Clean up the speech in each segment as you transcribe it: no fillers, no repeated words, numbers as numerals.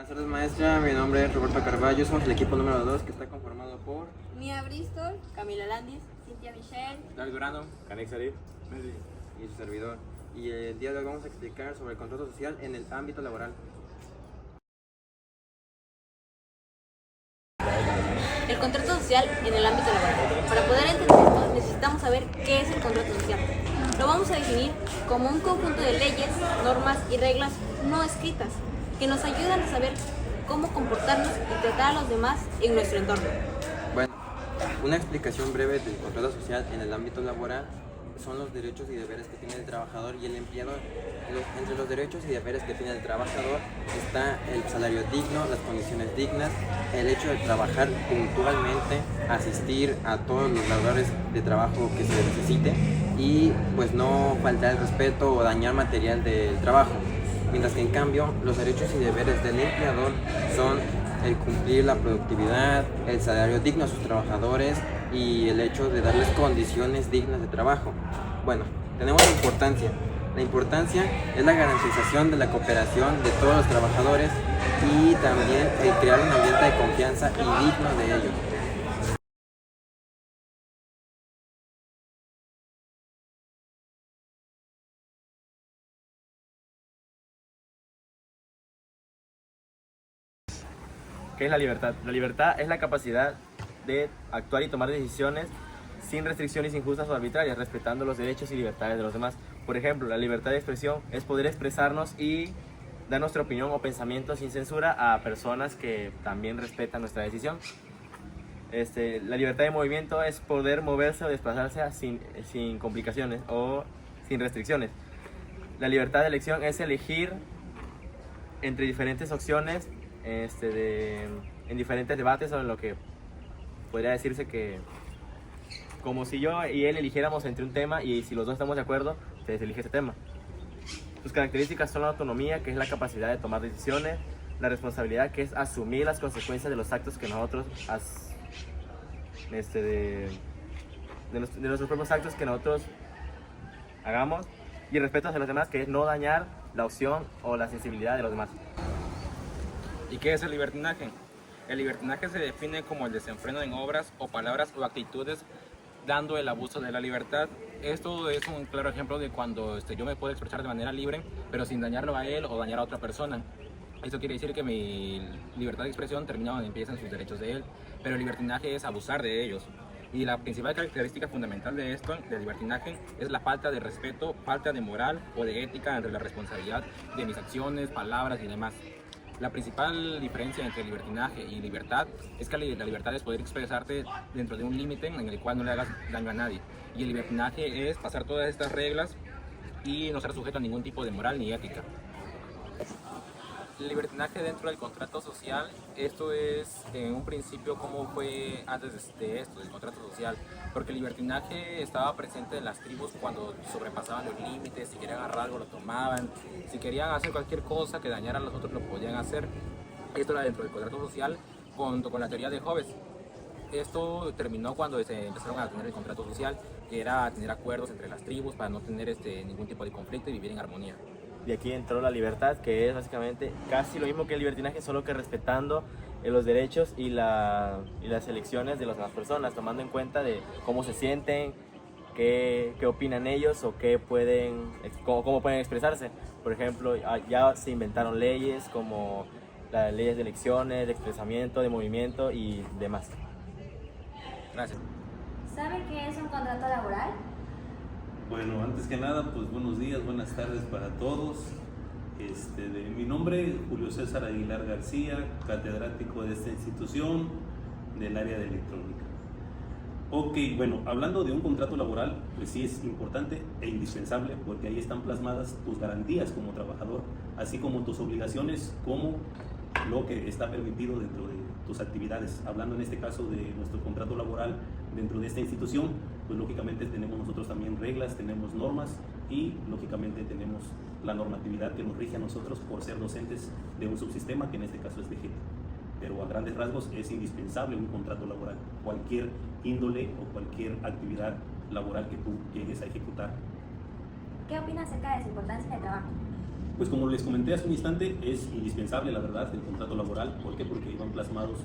Buenas tardes, maestra. Mi nombre es Roberto Carballo. Somos el equipo número 2 que está conformado por Mia Bristol, Camila Landis, Cintia Michelle, David Durano Canex Arif. y su servidor. Y el día de hoy vamos a explicar sobre el contrato social en el ámbito laboral. el contrato social en el ámbito laboral. Para poder entender esto, necesitamos saber qué es el contrato social. Lo vamos a definir como un conjunto de leyes, normas y reglas no escritas que nos ayudan a saber cómo comportarnos y tratar a los demás en nuestro entorno. Bueno, una explicación breve del contrato social en el ámbito laboral son los derechos y deberes que tiene el trabajador y el empleador. Entre los derechos y deberes que tiene el trabajador está el salario digno, las condiciones dignas, el hecho de trabajar puntualmente, asistir a todos los lugares de trabajo que se necesite y pues no faltar el respeto o dañar material del trabajo. Mientras que en cambio los derechos y deberes del empleador son el cumplir la productividad, el salario digno a sus trabajadores y el hecho de darles condiciones dignas de trabajo. Bueno, tenemos la importancia. La importancia es la garantización de la cooperación de todos los trabajadores y también el crear un ambiente de confianza y digno de ellos. ¿Qué es la libertad? La libertad es la capacidad de actuar y tomar decisiones sin restricciones injustas o arbitrarias, respetando los derechos y libertades de los demás. Por ejemplo, la libertad de expresión es poder expresarnos y dar nuestra opinión o pensamiento sin censura a personas que también respetan nuestra decisión. La libertad de movimiento es poder moverse o desplazarse sin complicaciones o sin restricciones. La libertad de elección es elegir entre diferentes opciones en diferentes debates sobre lo que podría decirse que como si yo y él eligiéramos entre un tema y si los dos estamos de acuerdo, se elige ese tema. Sus características son la autonomía, que es la capacidad de tomar decisiones, la responsabilidad, que es asumir las consecuencias de los actos que nosotros de nuestros propios actos que nosotros hagamos, y el respeto hacia los demás, que es no dañar la opción o la sensibilidad de los demás. ¿Y qué es el libertinaje? El libertinaje se define como el desenfreno en obras o palabras o actitudes dando el abuso de la libertad. Esto es un claro ejemplo de cuando yo me puedo expresar de manera libre, pero sin dañarlo a él o dañar a otra persona. Esto quiere decir que mi libertad de expresión termina donde empiezan sus derechos de él, pero el libertinaje es abusar de ellos. Y la principal característica fundamental de esto, del libertinaje, es la falta de respeto, falta de moral o de ética entre la responsabilidad de mis acciones, palabras y demás. La principal diferencia entre libertinaje y libertad es que la libertad es poder expresarte dentro de un límite en el cual no le hagas daño a nadie. Y el libertinaje es pasar todas estas reglas y no ser sujeto a ningún tipo de moral ni ética. El libertinaje dentro del contrato social, esto es en un principio como fue antes de esto, del contrato social, porque el libertinaje estaba presente en las tribus cuando sobrepasaban los límites, si querían agarrar algo lo tomaban, si querían hacer cualquier cosa que dañara a los otros lo podían hacer. Esto era dentro del contrato social junto con la teoría de Hobbes. Esto terminó cuando se empezaron a tener el contrato social, que era tener acuerdos entre las tribus para no tener ningún tipo de conflicto y vivir en armonía. Y aquí entró la libertad, que es básicamente casi lo mismo que el libertinaje, solo que respetando los derechos y las elecciones de las demás personas, tomando en cuenta de cómo se sienten, qué opinan ellos o cómo pueden expresarse. Por ejemplo, ya se inventaron leyes como las leyes de elecciones, de expresamiento, de movimiento y demás. Gracias. ¿Sabe qué es un contrato laboral? Bueno, antes que nada, pues buenos días, buenas tardes para todos. Mi nombre es Julio César Aguilar García, catedrático de esta institución del área de electrónica. Ok, bueno, hablando de un contrato laboral, pues sí es importante e indispensable porque ahí están plasmadas tus garantías como trabajador, así como tus obligaciones, como lo que está permitido dentro de tus actividades. Hablando en este caso de nuestro contrato laboral dentro de esta institución, pues lógicamente tenemos nosotros también reglas, tenemos normas y lógicamente tenemos la normatividad que nos rige a nosotros por ser docentes de un subsistema que en este caso es DGT. Pero a grandes rasgos es indispensable un contrato laboral, cualquier índole o cualquier actividad laboral que tú llegues a ejecutar. ¿Qué opina acerca de su importancia en el trabajo? Pues como les comenté hace un instante, es indispensable, la verdad, el contrato laboral. ¿Por qué? Porque van plasmados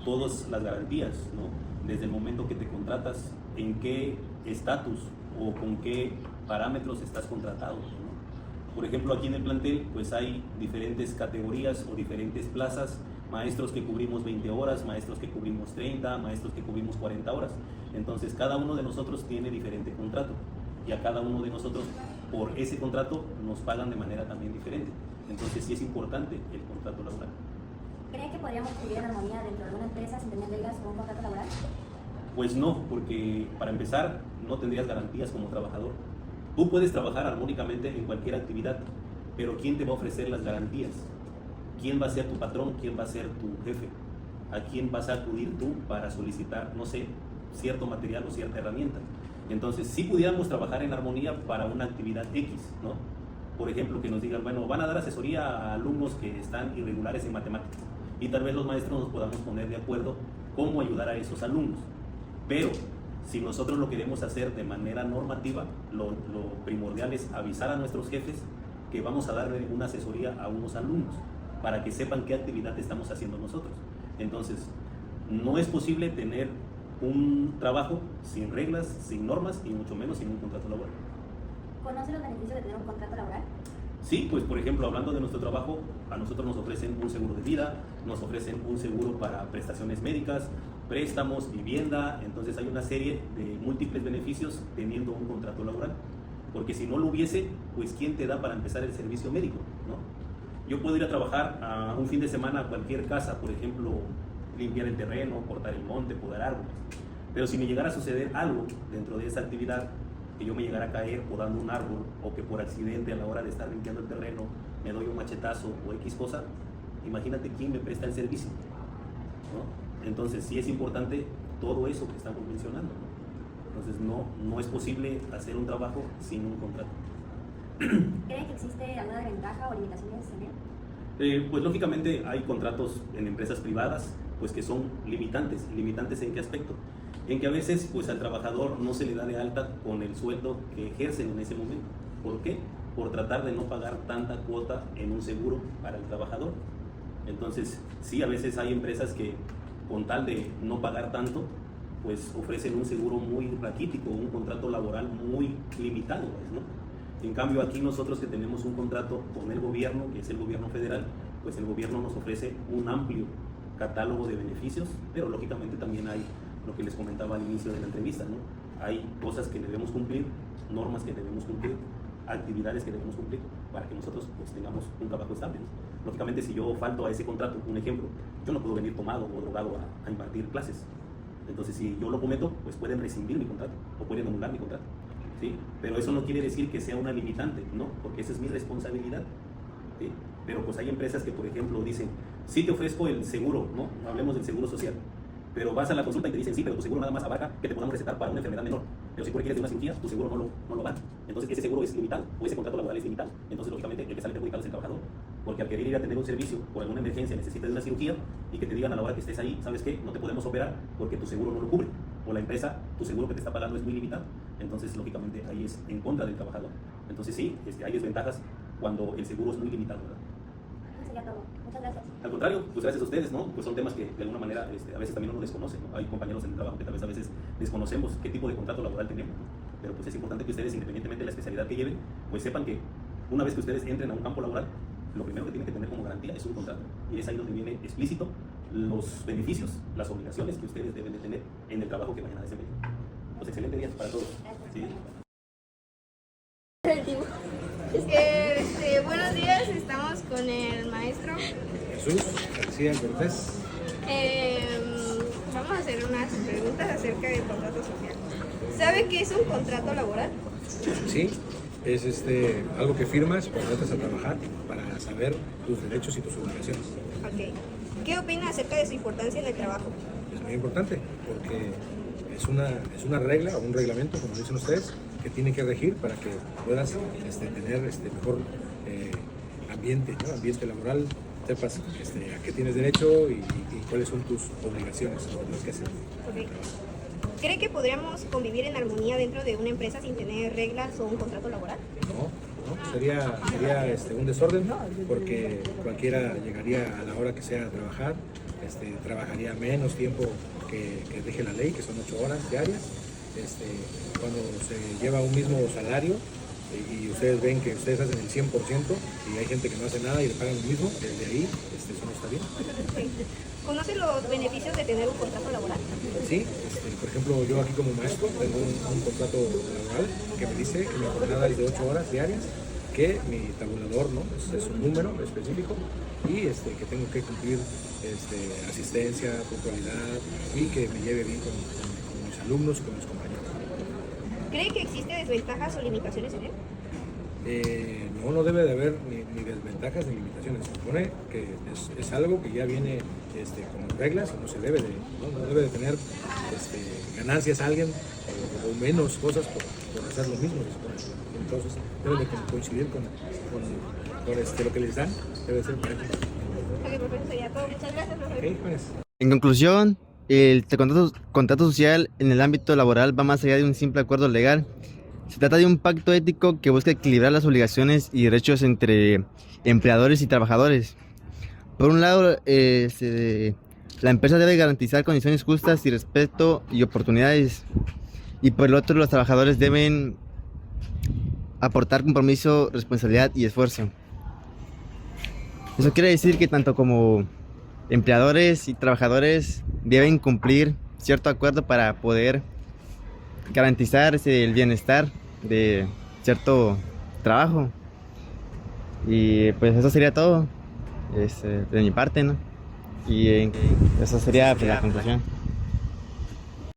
todas las garantías, ¿no? Desde el momento que te contratas, en qué estatus o con qué parámetros estás contratado, ¿no? Por ejemplo, aquí en el plantel, pues hay diferentes categorías o diferentes plazas, maestros que cubrimos 20 horas, maestros que cubrimos 30, maestros que cubrimos 40 horas. Entonces, cada uno de nosotros tiene diferente contrato y a cada uno de nosotros, por ese contrato, nos pagan de manera también diferente. Entonces, sí es importante el contrato laboral. ¿Cree que podríamos vivir en armonía dentro de alguna empresa sin tener reglas o un contrato laboral? Pues no, porque para empezar, no tendrías garantías como trabajador. Tú puedes trabajar armónicamente en cualquier actividad, pero ¿quién te va a ofrecer las garantías? ¿Quién va a ser tu patrón? ¿Quién va a ser tu jefe? ¿A quién vas a acudir tú para solicitar, no sé, cierto material o cierta herramienta? Entonces, sí pudiéramos trabajar en armonía para una actividad X, ¿no? Por ejemplo, que nos digan, bueno, van a dar asesoría a alumnos que están irregulares en matemáticas y tal vez los maestros nos podamos poner de acuerdo cómo ayudar a esos alumnos. Pero si nosotros lo queremos hacer de manera normativa, lo primordial es avisar a nuestros jefes que vamos a darle una asesoría a unos alumnos para que sepan qué actividad estamos haciendo nosotros. Entonces, no es posible tener un trabajo sin reglas, sin normas y mucho menos sin un contrato laboral. ¿Conoce los beneficios de tener un contrato laboral? Sí, pues por ejemplo, hablando de nuestro trabajo, a nosotros nos ofrecen un seguro de vida, nos ofrecen un seguro para prestaciones médicas, préstamos, vivienda. Entonces hay una serie de múltiples beneficios teniendo un contrato laboral, porque si no lo hubiese, pues ¿quién te da para empezar el servicio médico, ¿no? Yo puedo ir a trabajar a un fin de semana a cualquier casa, por ejemplo, limpiar el terreno, cortar el monte, podar árboles, pero si me llegara a suceder algo dentro de esa actividad, que yo me llegara a caer podando un árbol, o que por accidente a la hora de estar limpiando el terreno me doy un machetazo o X cosa, imagínate quién me presta el servicio, ¿no? Entonces sí es importante todo eso que estamos mencionando, ¿no? Entonces no es posible hacer un trabajo sin un contrato. ¿Cree que existe alguna desventaja o limitaciones en él? Pues lógicamente hay contratos en empresas privadas pues que son limitantes. ¿Limitantes en qué aspecto? En que a veces pues al trabajador no se le da de alta con el sueldo que ejercen en ese momento. ¿Por qué? Por tratar de no pagar tanta cuota en un seguro para el trabajador. Entonces sí, a veces hay empresas que con tal de no pagar tanto pues ofrecen un seguro muy raquítico, un contrato laboral muy limitado, pues, ¿no? En cambio aquí nosotros que tenemos un contrato con el gobierno, que es el gobierno federal, pues el gobierno nos ofrece un amplio catálogo de beneficios, pero lógicamente también hay lo que les comentaba al inicio de la entrevista, ¿no? Hay cosas que debemos cumplir, normas que debemos cumplir, actividades que debemos cumplir para que nosotros pues tengamos un trabajo estable, ¿no? Lógicamente si yo falto a ese contrato, un ejemplo, yo no puedo venir tomado o drogado a impartir clases. Entonces si yo lo cometo, pues pueden rescindir mi contrato o pueden anular mi contrato, ¿sí? Pero eso no quiere decir que sea una limitante, no, porque esa es mi responsabilidad, ¿sí? Pero pues hay empresas que por ejemplo dicen, sí te ofrezco el seguro, ¿no? Hablemos del seguro social, pero vas a la consulta y te dicen, sí, pero tu seguro nada más abarca que te podamos recetar para una enfermedad menor, pero si tú requieres de una cirugía, tu seguro no lo va. Entonces ese seguro es limitado, o ese contrato laboral es limitado. Entonces lógicamente el que sale perjudicado es el trabajador, porque al querer ir a tener un servicio por alguna emergencia necesitas de una cirugía y que te digan a la hora que estés ahí, ¿sabes qué? No te podemos operar porque tu seguro no lo cubre, o la empresa, tu seguro que te está pagando es muy limitado. Entonces lógicamente ahí es en contra del trabajador. Entonces sí, hay desventajas cuando el seguro es muy limitado, ¿verdad? Eso sería todo. Muchas gracias. Al contrario, pues gracias a ustedes, ¿no? Pues son temas que de alguna manera a veces también uno desconoce, ¿no? Hay compañeros en el trabajo que tal vez a veces desconocemos qué tipo de contrato laboral tenemos, ¿no? Pero pues es importante que ustedes, independientemente de la especialidad que lleven, pues sepan que una vez que ustedes entren a un campo laboral, lo primero que tienen que tener como garantía es un contrato. Y es ahí donde viene explícito los beneficios, las obligaciones que ustedes deben de tener en el trabajo que vayan a desempeñar. Pues excelente día para todos. ¿Sí? Buenos días, estamos con el maestro Jesús García Cortés. Vamos a hacer unas preguntas acerca del contrato social. ¿Sabe qué es un contrato laboral? Sí, es algo que firmas cuando entras a trabajar para saber tus derechos y tus obligaciones. Ok. ¿Qué opina acerca de su importancia en el trabajo? Es muy importante porque es una regla o un reglamento, como dicen ustedes, que tiene que regir para que puedas tener mejor ambiente, ¿no? Ambiente laboral, sepas a qué tienes derecho y cuáles son tus obligaciones, ¿no? Lo que hacer. Okay. ¿Cree que podríamos convivir en armonía dentro de una empresa sin tener reglas o un contrato laboral? No, ¿no? Sería un desorden porque cualquiera llegaría a la hora que sea a trabajar, trabajaría menos tiempo que deje la ley, que son 8 horas diarias. Cuando se lleva un mismo salario y ustedes ven que ustedes hacen el 100% y hay gente que no hace nada y le pagan lo mismo, desde ahí eso no está bien. ¿Conoce los beneficios de tener un contrato laboral? Sí, por ejemplo, yo aquí como maestro tengo un contrato laboral que me dice que mi jornada es de 8 horas diarias, que mi tabulador, ¿no? Es un número específico y que tengo que cumplir asistencia, puntualidad y que me lleve bien con mis alumnos y con mis compañeros. ¿Cree que existe desventajas o limitaciones en él? No debe de haber ni desventajas ni limitaciones. Se supone que es algo que ya viene con reglas y no se debe no debe de tener ganancias a alguien o menos cosas por hacer lo mismo. Se supone. Entonces debe de coincidir con lo que les dan, debe de ser parejo. Ok, profesor, sería todo. Muchas gracias, profesor. Okay, jóvenes. En conclusión, el contrato social en el ámbito laboral va más allá de un simple acuerdo legal. Se trata de un pacto ético que busca equilibrar las obligaciones y derechos entre empleadores y trabajadores. Por un lado, la empresa debe garantizar condiciones justas y respeto y oportunidades. Y por el otro, los trabajadores deben aportar compromiso, responsabilidad y esfuerzo. Eso quiere decir que tanto como empleadores y trabajadores deben cumplir cierto acuerdo para poder garantizar el bienestar de cierto trabajo. Y pues eso sería todo de mi parte, ¿no? Y eso sería la conclusión.